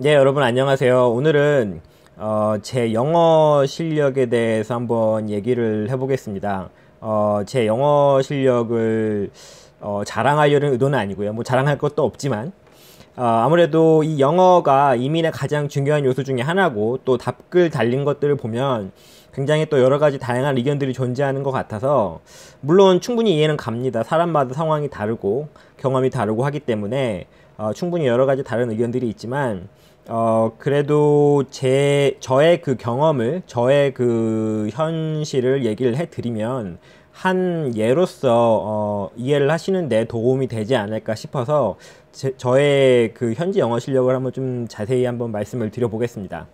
네, 여러분 안녕하세요. 오늘은 제 영어 실력에 대해서 한번 얘기를 해보겠습니다. 제 영어 실력을 자랑하려는 의도는 아니고요. 뭐 자랑할 것도 없지만 아무래도 이 영어가 이민의 가장 중요한 요소 중에 하나고 또 답글 달린 것들을 보면 굉장히 또 여러 가지 다양한 의견들이 존재하는 것 같아서 물론 충분히 이해는 갑니다. 사람마다 상황이 다르고 경험이 다르고 하기 때문에 충분히 여러 가지 다른 의견들이 있지만 그래도 저의 그 경험을, 저의 그 현실을 얘기를 해드리면, 한 예로서, 이해를 하시는 데 도움이 되지 않을까 싶어서, 저의 그 현지 영어 실력을 한번 좀 자세히 한번 말씀을 드려보겠습니다.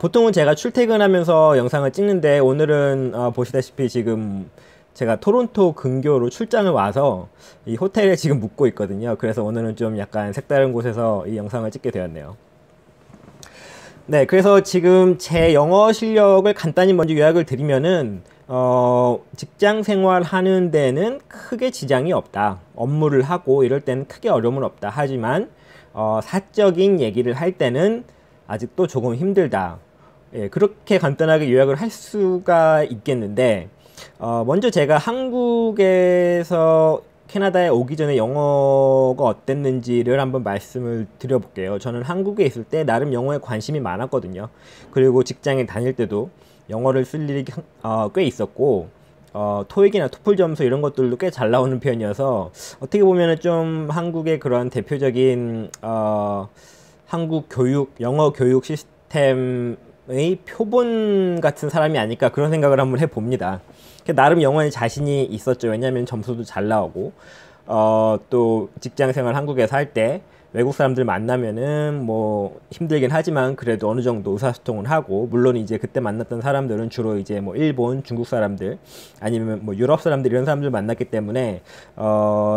보통은 제가 출퇴근하면서 영상을 찍는데, 오늘은, 보시다시피 지금 제가 토론토 근교로 출장을 와서 이 호텔에 지금 묵고 있거든요. 그래서 오늘은 좀 약간 색다른 곳에서 이 영상을 찍게 되었네요. 네, 그래서 지금 제 영어 실력을 간단히 먼저 요약을 드리면은, 직장 생활 하는 데는 크게 지장이 없다. 업무를 하고 이럴 때는 크게 어려움은 없다. 하지만, 사적인 얘기를 할 때는 아직도 조금 힘들다. 예, 그렇게 간단하게 요약을 할 수가 있겠는데, 먼저 제가 한국에서 캐나다에 오기 전에 영어가 어땠는지를 한번 말씀을 드려볼게요. 저는 한국에 있을 때 나름 영어에 관심이 많았거든요. 그리고 직장에 다닐 때도 영어를 쓸 일이 꽤 있었고, 토익이나 토플 점수 이런 것들도 꽤 잘 나오는 편이어서 어떻게 보면은 좀 한국의 그런 대표적인 한국 교육, 영어 교육 시스템의 표본 같은 사람이 아닐까 그런 생각을 한번 해봅니다. 나름 영어에 자신이 있었죠. 왜냐하면 점수도 잘 나오고, 또 직장 생활 한국에서 할 때 외국 사람들 만나면은 뭐 힘들긴 하지만 그래도 어느 정도 의사소통을 하고, 물론 이제 그때 만났던 사람들은 주로 이제 뭐 일본, 중국 사람들 아니면 뭐 유럽 사람들 이런 사람들 만났기 때문에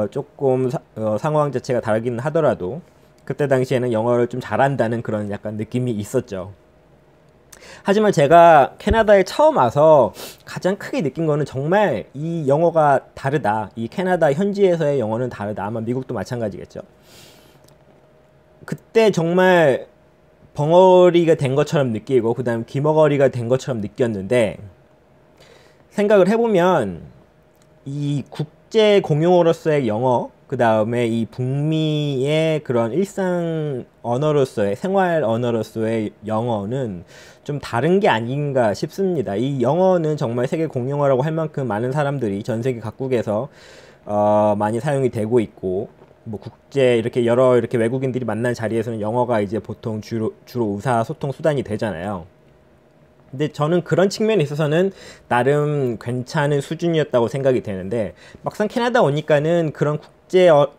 조금 상황 자체가 다르긴 하더라도 그때 당시에는 영어를 좀 잘한다는 그런 약간 느낌이 있었죠. 하지만 제가 캐나다에 처음 와서 가장 크게 느낀 거는 정말 이 영어가 다르다. 이 캐나다 현지에서의 영어는 다르다. 아마 미국도 마찬가지겠죠. 그때 정말 벙어리가 된 것처럼 느끼고, 그 다음 귀머거리가 된 것처럼 느꼈는데, 생각을 해보면 이 국제 공용어로서의 영어, 그 다음에 이 북미의 그런 일상 언어로서의, 생활 언어로서의 영어는 좀 다른 게 아닌가 싶습니다. 이 영어는 정말 세계 공용어라고 할 만큼 많은 사람들이 전 세계 각국에서 많이 사용이 되고 있고, 뭐 국제 이렇게 외국인들이 만난 자리에서는 영어가 이제 보통 주로 의사소통 수단이 되잖아요. 근데 저는 그런 측면에 있어서는 나름 괜찮은 수준이었다고 생각이 되는데, 막상 캐나다 오니까는 그런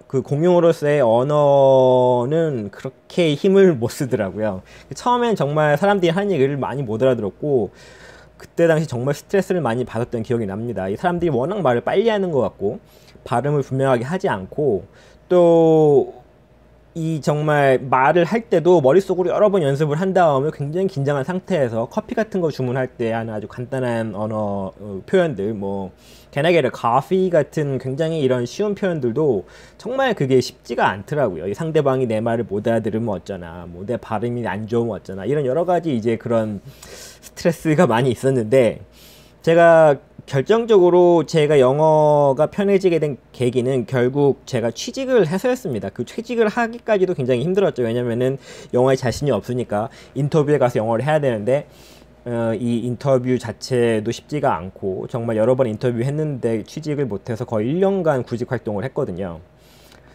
그 공용어로서의 언어는 그렇게 힘을 못 쓰더라고요. 처음엔 정말 사람들이 하는 얘기를 많이 못 알아들었고, 그때 당시 정말 스트레스를 많이 받았던 기억이 납니다. 이 사람들이 워낙 말을 빨리 하는 것 같고, 발음을 분명하게 하지 않고, 또 이 정말 말을 할 때도 머릿속으로 여러 번 연습을 한 다음에 굉장히 긴장한 상태에서 커피 같은 거 주문할 때 하는 아주 간단한 언어 표현들, 뭐 Can I get a coffee 같은 굉장히 이런 쉬운 표현들도 정말 그게 쉽지가 않더라고요. 이 상대방이 내 말을 못 알아들으면 어쩌나, 뭐 내 발음이 안 좋으면 어쩌나, 이런 여러 가지 이제 그런 스트레스가 많이 있었는데, 제가 결정적으로 제가 영어가 편해지게 된 계기는 결국 제가 취직을 해서였습니다. 그 취직을 하기까지도 굉장히 힘들었죠. 왜냐면은 영어에 자신이 없으니까 인터뷰에 가서 영어를 해야 되는데, 이 인터뷰 자체도 쉽지가 않고, 정말 여러 번 인터뷰 했는데 취직을 못해서 거의 1년간 구직 활동을 했거든요.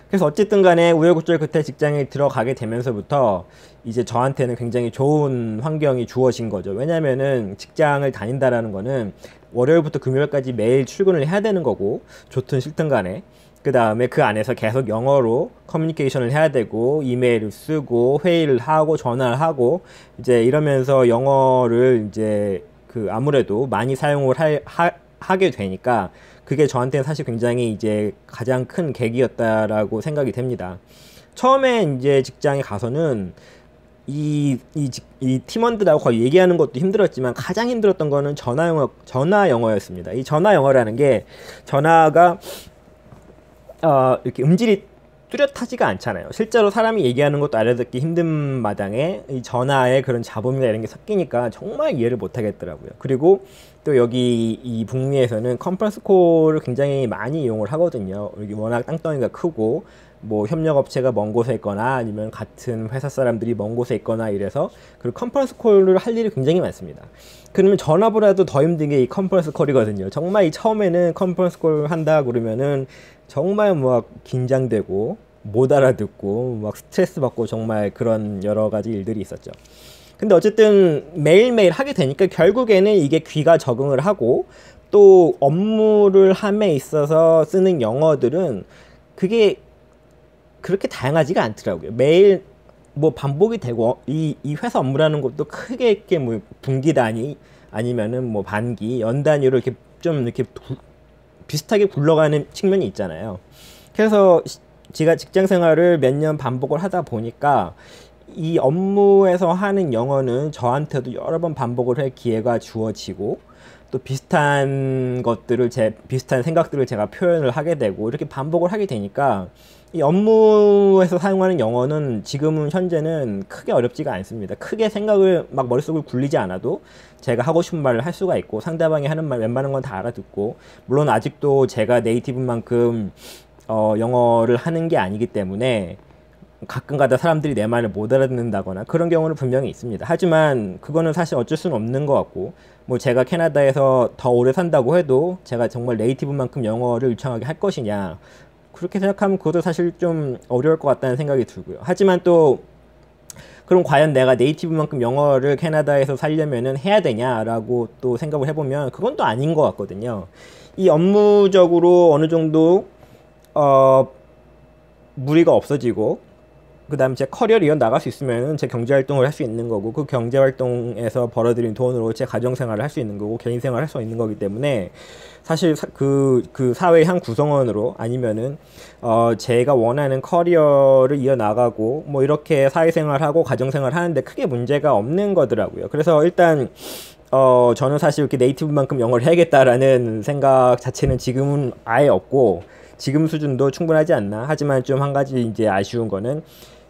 그래서 어쨌든 간에 우여곡절 끝에 직장에 들어가게 되면서부터 이제 저한테는 굉장히 좋은 환경이 주어진 거죠. 왜냐면은 직장을 다닌다라는 거는 월요일부터 금요일까지 매일 출근을 해야 되는 거고, 좋든 싫든 간에. 그 다음에 그 안에서 계속 영어로 커뮤니케이션을 해야 되고, 이메일을 쓰고, 회의를 하고, 전화를 하고, 이제 이러면서 영어를 이제 그 아무래도 많이 사용을 하게 되니까, 그게 저한테는 사실 굉장히 이제 가장 큰 계기였다라고 생각이 됩니다. 처음에 이제 직장에 가서는 이 팀원들하고 거의 얘기하는 것도 힘들었지만 가장 힘들었던 거는 전화 영어였습니다. 이 전화 영어라는 게, 전화가 이렇게 음질이 뚜렷하지가 않잖아요. 실제로 사람이 얘기하는 것도 알아듣기 힘든 마당에 이 전화에 그런 잡음이나 이런 게 섞이니까 정말 이해를 못 하겠더라고요. 그리고 또 여기 이 북미에서는 컨퍼런스 콜을 굉장히 많이 이용을 하거든요. 여기 워낙 땅덩이가 크고 뭐 협력업체가 먼 곳에 있거나 아니면 같은 회사 사람들이 먼 곳에 있거나 이래서 그리고 컨퍼런스 콜을 할 일이 굉장히 많습니다. 그러면 전화보다도 더 힘든 게 이 컨퍼런스 콜이거든요. 정말 이 처음에는 컨퍼런스 콜 한다 그러면은 정말 막 긴장되고 못 알아듣고 막 스트레스 받고 정말 그런 여러 가지 일들이 있었죠. 근데 어쨌든 매일매일 하게 되니까 결국에는 이게 귀가 적응을 하고 또 업무를 함에 있어서 쓰는 영어들은 그게 그렇게 다양하지가 않더라고요. 매일 뭐 반복이 되고 이 회사 업무라는 것도 크게 이렇게 뭐 분기 단위 아니면은 뭐 반기 연 단위로 이렇게 좀 이렇게 비슷하게 굴러가는 측면이 있잖아요. 그래서 제가 직장 생활을 몇 년 반복을 하다 보니까 이 업무에서 하는 영어는 저한테도 여러 번 반복을 할 기회가 주어지고 또 비슷한 것들을 비슷한 생각들을 제가 표현을 하게 되고 이렇게 반복을 하게 되니까 이 업무에서 사용하는 영어는 지금은 현재는 크게 어렵지가 않습니다. 크게 생각을 막 머릿속을 굴리지 않아도 제가 하고 싶은 말을 할 수가 있고 상대방이 하는 말 웬만한 건 다 알아듣고 물론 아직도 제가 네이티브만큼 영어를 하는 게 아니기 때문에 가끔가다 사람들이 내 말을 못 알아듣는다거나 그런 경우는 분명히 있습니다. 하지만 그거는 사실 어쩔 수는 없는 것 같고 뭐 제가 캐나다에서 더 오래 산다고 해도 제가 정말 네이티브만큼 영어를 유창하게 할 것이냐 그렇게 생각하면 그것도 사실 좀 어려울 것 같다는 생각이 들고요. 하지만 또 그럼 과연 내가 네이티브만큼 영어를 캐나다에서 살려면은 해야 되냐라고 또 생각을 해보면 그건 또 아닌 것 같거든요. 이 업무적으로 어느 정도 무리가 없어지고 그 다음에 제 커리어를 이어나갈 수 있으면 제 경제활동을 할 수 있는 거고 그 경제활동에서 벌어들인 돈으로 제 가정생활을 할 수 있는 거고 개인생활을 할 수 있는 거기 때문에 사실 그 사회의 한 구성원으로 아니면은 제가 원하는 커리어를 이어나가고 뭐 이렇게 사회생활하고 가정생활 하는데 크게 문제가 없는 거더라고요. 그래서 일단 저는 사실 이렇게 네이티브만큼 영어를 해야겠다라는 생각 자체는 지금은 아예 없고 지금 수준도 충분하지 않나. 하지만 좀 한 가지 이제 아쉬운 거는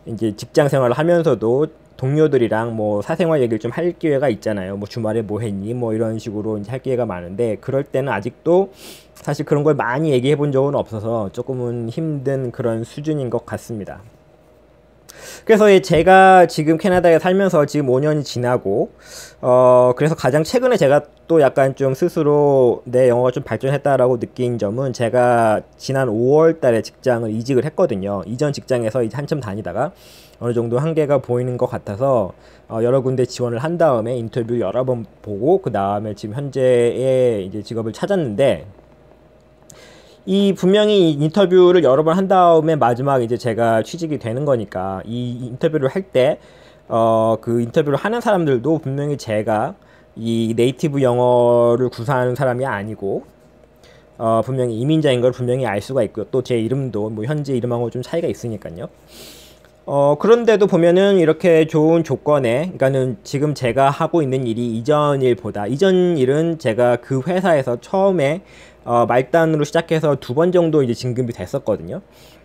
이제 직장 생활을 하면서도 동료들이랑 뭐 사생활 얘기를 좀 할 기회가 있잖아요. 뭐 주말에 뭐 했니? 뭐 이런 식으로 이제 할 기회가 많은데 그럴 때는 아직도 사실 그런 걸 많이 얘기해 본 적은 없어서 조금은 힘든 그런 수준인 것 같습니다. 그래서 제가 지금 캐나다에 살면서 지금 5년이 지나고 그래서 가장 최근에 제가 또 약간 좀 스스로 내 영어가 좀 발전했다라고 느낀 점은 제가 지난 5월 달에 직장을 이직을 했거든요. 이전 직장에서 이제 한참 다니다가 어느 정도 한계가 보이는 것 같아서 여러 군데 지원을 한 다음에 인터뷰 여러 번 보고 그 다음에 지금 현재의 이제 직업을 찾았는데 이 분명히 인터뷰를 여러 번 한 다음에 마지막 이제 제가 취직이 되는 거니까 이 인터뷰를 할 때 그 인터뷰를 하는 사람들도 분명히 제가 이 네이티브 영어를 구사하는 사람이 아니고 분명히 이민자인 걸 분명히 알 수가 있고요. 또 제 이름도 뭐 현재 이름하고 좀 차이가 있으니까요. 그런데도 보면은 이렇게 좋은 조건에, 그러니까는 지금 제가 하고 있는 일이 이전 일보다, 이전 일은 제가 그 회사에서 처음에 말단으로 시작해서 2번 정도 이제 진급이 됐었거든요.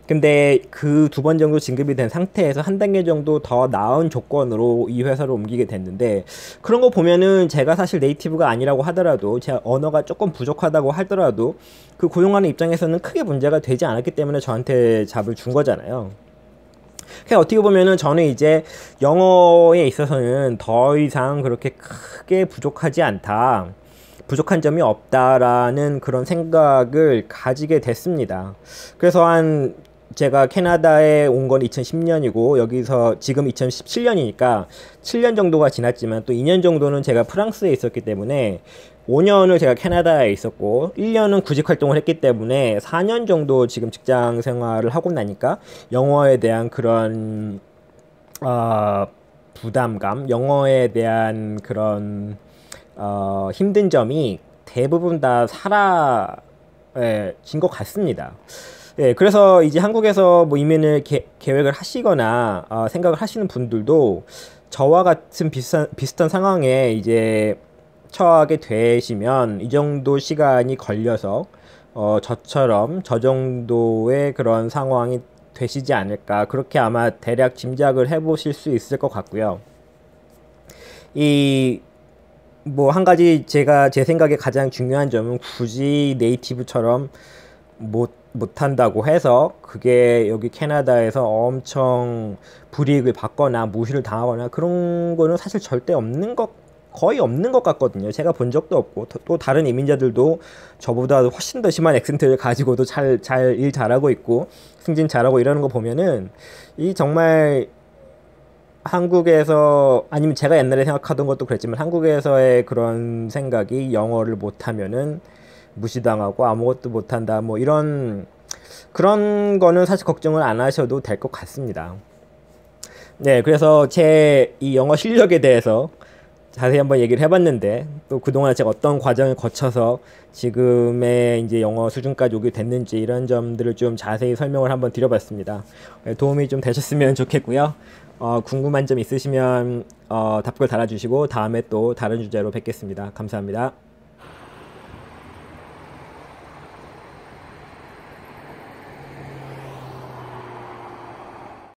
근데 그 2번 정도 진급이 된 상태에서 한 단계 정도 더 나은 조건으로 이 회사로 옮기게 됐는데, 그런 거 보면은 제가 사실 네이티브가 아니라고 하더라도, 제 언어가 조금 부족하다고 하더라도 그 고용하는 입장에서는 크게 문제가 되지 않았기 때문에 저한테 잡을 준 거잖아요. 그냥 어떻게 보면은 저는 이제 영어에 있어서는 더 이상 그렇게 크게 부족하지 않다, 부족한 점이 없다라는 그런 생각을 가지게 됐습니다. 그래서 제가 캐나다에 온 건 2010년이고 여기서 지금 2017년이니까 7년 정도가 지났지만 또 2년 정도는 제가 프랑스에 있었기 때문에 5년을 제가 캐나다에 있었고 1년은 구직 활동을 했기 때문에 4년 정도 지금 직장 생활을 하고 나니까 영어에 대한 그런 부담감, 영어에 대한 그런 힘든 점이 대부분 다 사라진 것 같습니다. 예, 그래서 이제 한국에서 뭐 이민을 계획을 하시거나 생각을 하시는 분들도 저와 같은 비슷한 상황에 이제 처하게 되시면 이 정도 시간이 걸려서 저처럼 저 정도의 그런 상황이 되시지 않을까, 그렇게 아마 대략 짐작을 해보실 수 있을 것 같고요. 이 뭐 한 가지 제가 제 생각에 가장 중요한 점은, 굳이 네이티브처럼 못한다고 해서 그게 여기 캐나다에서 엄청 불이익을 받거나 무시를 당하거나 그런 거는 사실 절대 거의 없는 것 같거든요. 제가 본 적도 없고, 또 다른 이민자들도 저보다 훨씬 더 심한 액센트를 가지고도 일 잘하고 있고 승진 잘하고 이러는 거 보면은, 이 정말 한국에서, 아니면 제가 옛날에 생각하던 것도 그랬지만, 한국에서의 그런 생각이 영어를 못하면은 무시당하고 아무것도 못한다, 뭐 이런 그런 거는 사실 걱정을 안 하셔도 될 것 같습니다. 네, 그래서 제 이 영어 실력에 대해서 자세히 한번 얘기를 해봤는데, 또 그동안 제가 어떤 과정을 거쳐서 지금의 이제 영어 수준까지 오게 됐는지, 이런 점들을 좀 자세히 설명을 한번 드려봤습니다. 도움이 좀 되셨으면 좋겠고요. 궁금한 점 있으시면 답글 달아주시고, 다음에 또 다른 주제로 뵙겠습니다. 감사합니다.